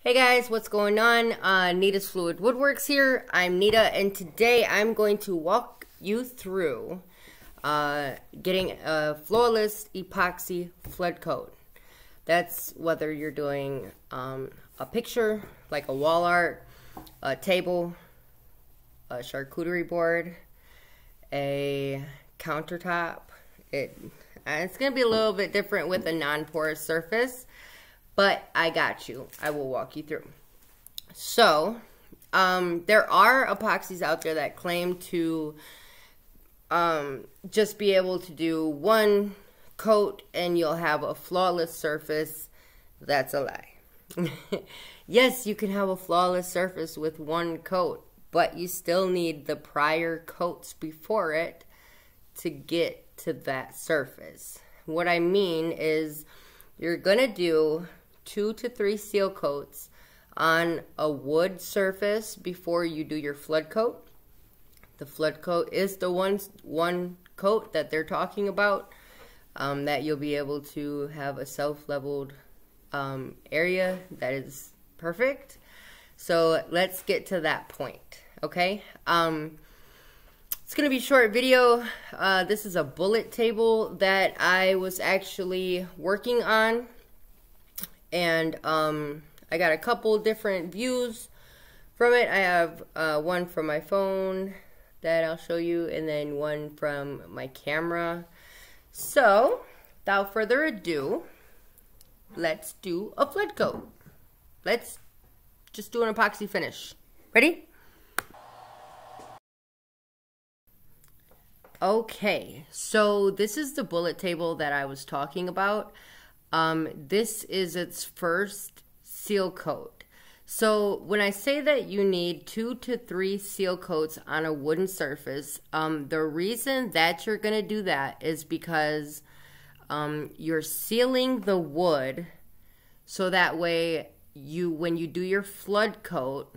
Hey guys, what's going on? Nita's Fluid Woodworks here. I'm Nita, and today I'm going to walk you through getting a flawless epoxy flood coat. That's whether you're doing a picture, like a wall art, a table, a charcuterie board, a countertop. It's going to be a little bit different with a non-porous surface. But I got you. I will walk you through. So, there are epoxies out there that claim to just be able to do one coat and you'll have a flawless surface. That's a lie. Yes, you can have a flawless surface with one coat, but you still need the prior coats before it to get to that surface. What I mean is you're going to do 2 to 3 seal coats on a wood surface before you do your flood coat. The flood coat is the one coat that they're talking about, that you'll be able to have a self-leveled area that is perfect. So let's get to that point, okay? It's going to be a short video. This is a bullet table that I was actually working on. And I got a couple different views from it. I have one from my phone that I'll show you, and then one from my camera. So, without further ado, let's do a flood coat. Let's just do an epoxy finish. Ready? Okay, so this is the bullet table that I was talking about. This is its first seal coat. So when I say that you need 2 to 3 seal coats on a wooden surface, the reason that you're going to do that is because you're sealing the wood so that way when you do your flood coat,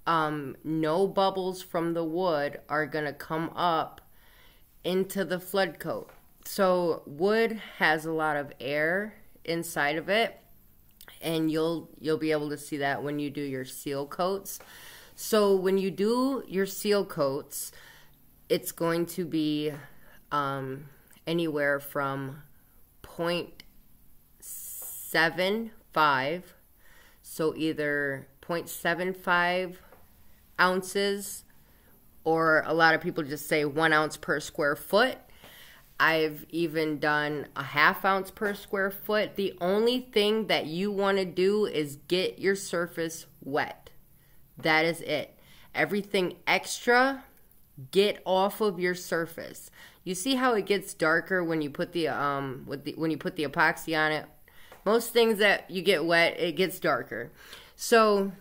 no bubbles from the wood are going to come up into the flood coat. So wood has a lot of air inside of it, and you'll be able to see that when you do your seal coats. So when you do your seal coats, it's going to be anywhere from 0.75, so either 0.75 ounces, or a lot of people just say 1 ounce per square foot. I've even done a 1/2 ounce per square foot. The only thing that you want to do is get your surface wet. That is it. Everything extra, get off of your surface. You see how it gets darker when you put the when you put the epoxy on it? Most things that you get wet, it gets darker. So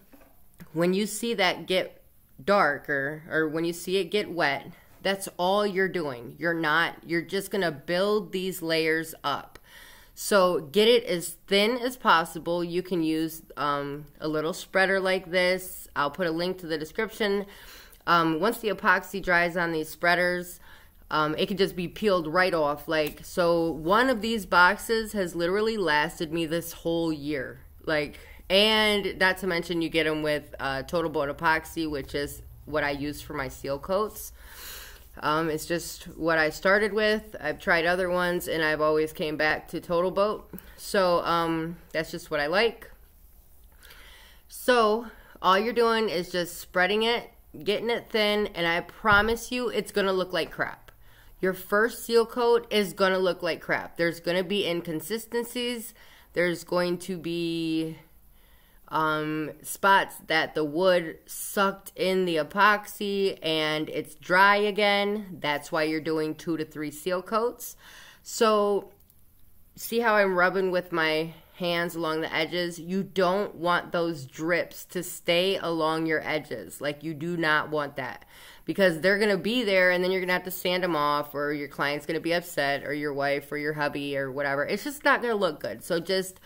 when you see that get darker, or when you see it get wet, that's all you're doing. You're just going to build these layers up. So get it as thin as possible. You can use a little spreader like this. I'll put a link to the description. Once the epoxy dries on these spreaders, it can just be peeled right off. So one of these boxes has literally lasted me this whole year. And not to mention you get them with Total Boat epoxy, which is what I use for my seal coats. It's just what I started with. I've tried other ones, and I've always came back to Total Boat. So that's just what I like. So all you're doing is just spreading it, getting it thin, and I promise you it's going to look like crap. Your first seal coat is going to look like crap. There's going to be inconsistencies. There's going to be spots that the wood sucked in the epoxy and it's dry again. That's why you're doing 2 to 3 seal coats. So see how I'm rubbing with my hands along the edges? You don't want those drips to stay along your edges. You do not want that, because they're going to be there, and then you're going to have to sand them off, or your client's going to be upset, or your wife or your hubby or whatever. It's just not going to look good. So just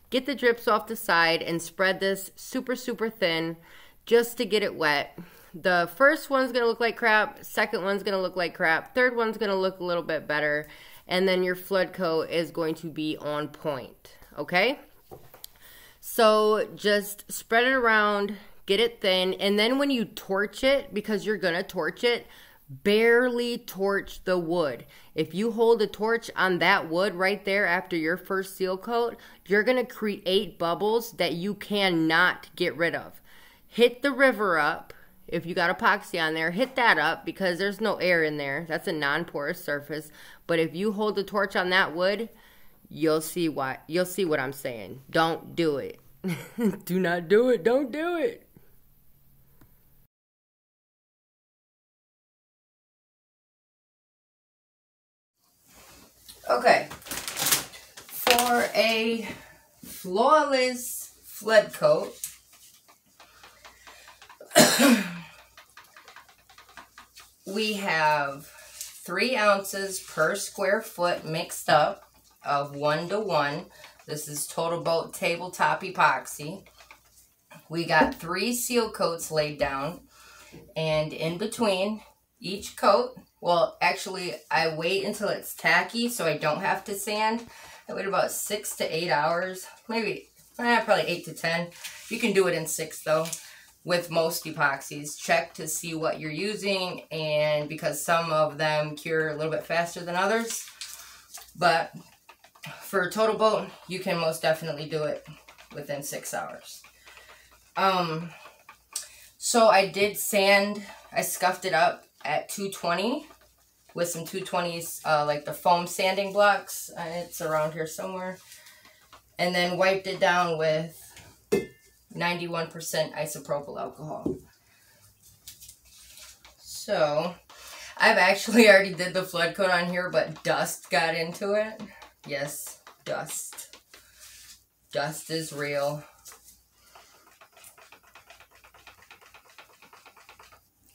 get the drips off the side and spread this super, super thin just to get it wet. The first one's going to look like crap. Second one's going to look like crap. Third one's going to look a little bit better. And then your flood coat is going to be on point. Okay? So just spread it around, get it thin, and then when you torch it, because you're gonna torch it, barely torch the wood. If you hold a torch on that wood right there after your first seal coat, you're gonna create bubbles that you cannot get rid of. Hit the river up. If you got epoxy on there, hit that up because there's no air in there. That's a non-porous surface. But if you hold the torch on that wood, you'll see what I'm saying. Don't do it. Do not do it. Don't do it. Okay. For a flawless flood coat, we have 3 ounces per square foot mixed up of 1:1. This is Total Boat Tabletop Epoxy. We got 3 seal coats laid down, and in between each coat, well, actually, I wait until it's tacky so I don't have to sand. I wait about 6 to 8 hours, maybe, probably 8 to 10. You can do it in 6 though. With most epoxies, check to see what you're using, and because some of them cure a little bit faster than others. But for Total Boat, you can most definitely do it within 6 hours. So I did sand, I scuffed it up at 220 with some 220s, like the foam sanding blocks. It's around here somewhere. And then wiped it down with 91% isopropyl alcohol. So I've actually already did the flood coat on here, but dust got into it. Yes, dust. Dust is real.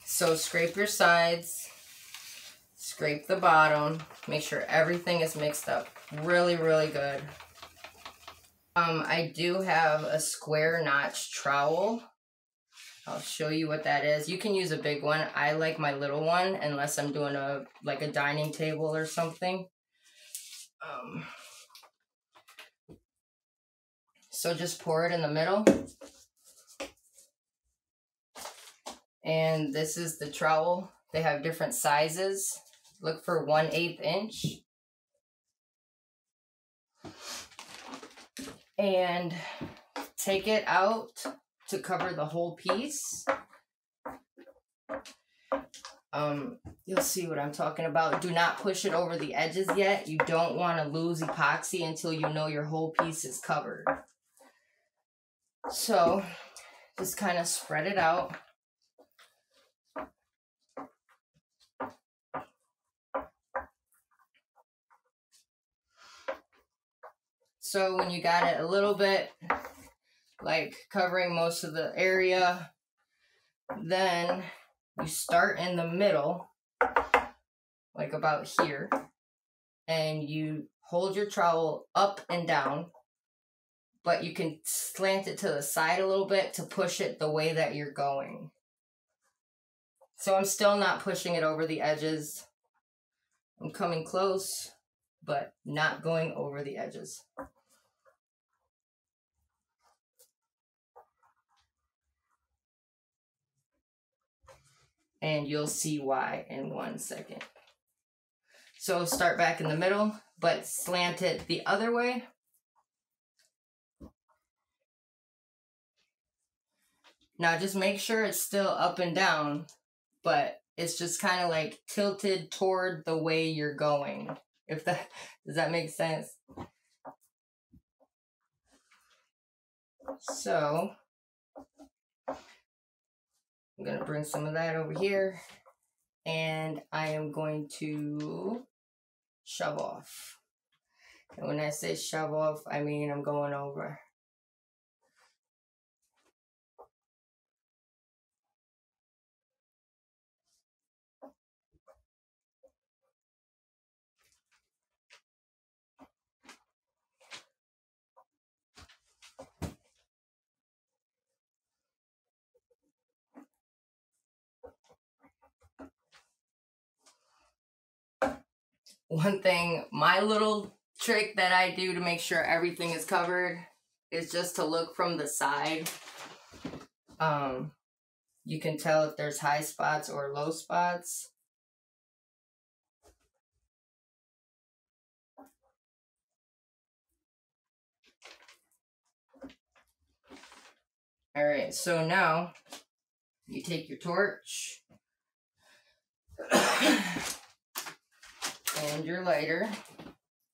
So scrape your sides, scrape the bottom, make sure everything is mixed up really, really good. I do have a square notch trowel. I'll show you what that is. You can use a big one. I like my little one unless I'm doing like a dining table or something. So just pour it in the middle. And this is the trowel. They have different sizes. Look for 1/8 inch. And take it out to cover the whole piece. You'll see what I'm talking about. Do not push it over the edges yet. You don't want to lose epoxy until you know your whole piece is covered. So just kind of spread it out. So when you got it a little bit, like covering most of the area, then you start in the middle, like about here, and you hold your trowel up and down, but you can slant it to the side a little bit to push it the way that you're going. So I'm still not pushing it over the edges. I'm coming close, but not going over the edges. And you'll see why in 1 second. So start back in the middle, but slant it the other way. Now just make sure it's still up and down, but it's just kind of like tilted toward the way you're going. Does that make sense? So I'm going to bring some of that over here, and I am going to shove off. And when I say shove off, I mean I'm going over. One thing, my little trick that I do to make sure everything is covered is just to look from the side. You can tell if there's high spots or low spots. All right, so now you take your torch and your lighter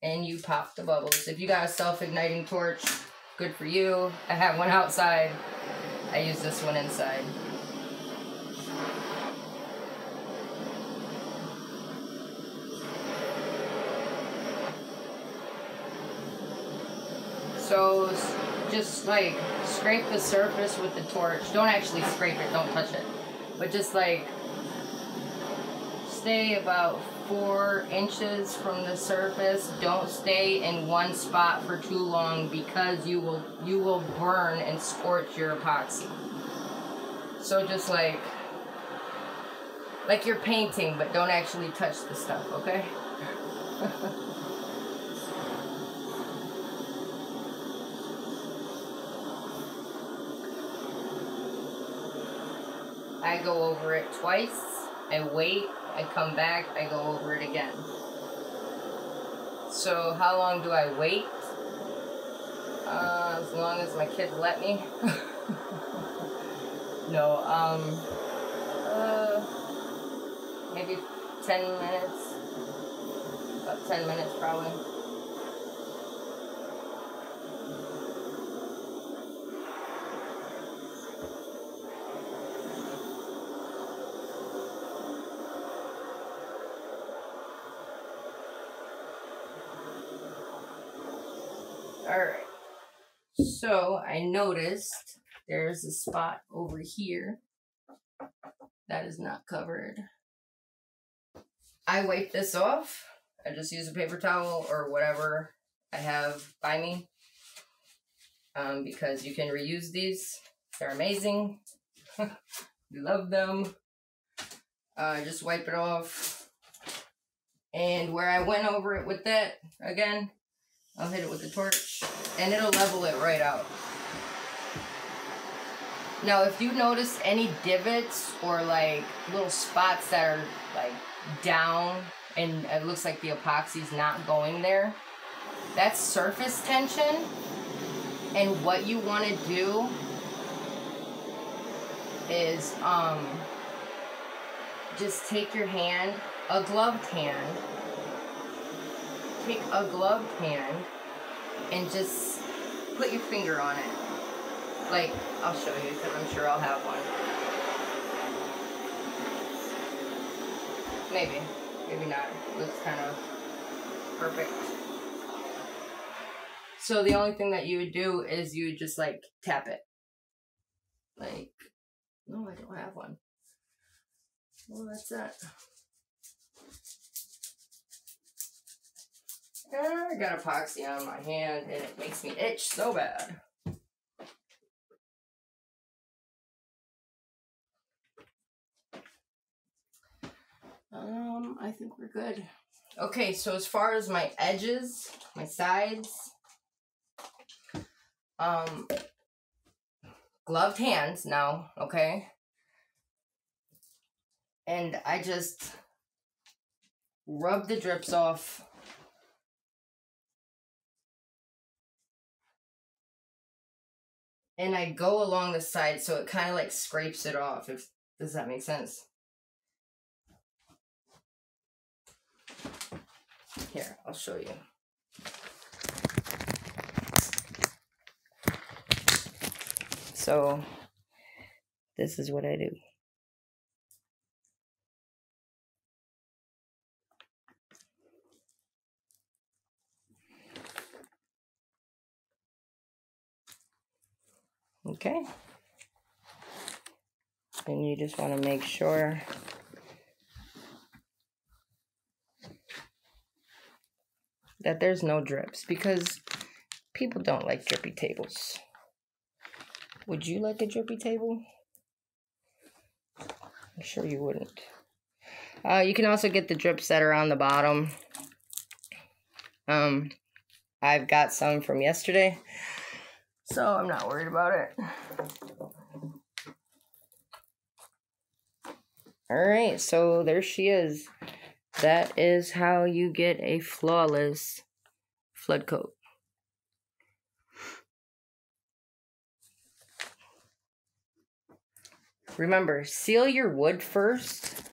and you pop the bubbles. If you got a self-igniting torch, good for you. I have one outside. I use this one inside. So just like scrape the surface with the torch. Don't actually scrape it, don't touch it. But just like stay about 4 inches from the surface. Don't stay in one spot for too long because you will burn and scorch your epoxy. So just like you're painting, but don't actually touch the stuff, okay? I go over it twice, I wait, I come back, I go over it again. So how long do I wait? As long as my kids let me. No, maybe 10 minutes, about 10 minutes probably. Alright, so I noticed there's a spot over here that is not covered. I wipe this off. I just use a paper towel or whatever I have by me because you can reuse these. They're amazing. We love them. Just wipe it off. And where I went over it with that, again, I'll hit it with the torch, and it'll level it right out. Now, if you notice any divots or like little spots that are like down and it looks like the epoxy's not going there, that's surface tension. And what you want to do is just take your hand, a gloved hand, take a gloved hand and just put your finger on it. Like, I'll show you because I'm sure I'll have one. Maybe, maybe not. It looks kind of perfect. So the only thing that you would do is you would just like tap it. Like, no, I don't have one. Well, that's that. I got epoxy on my hand and it makes me itch so bad. I think we're good. Okay, so as far as my edges, my sides, gloved hands now, okay? And I just rub the drips off. And I go along the side so it kind of like scrapes it off. Does that make sense? Here, I'll show you. So, this is what I do. Okay. And you just want to make sure that there's no drips because people don't like drippy tables. Would you like a drippy table? I'm sure you wouldn't. You can also get the drips that are on the bottom. I've got some from yesterday. So I'm not worried about it. Alright, so there she is. That is how you get a flawless flood coat. Remember, seal your wood first.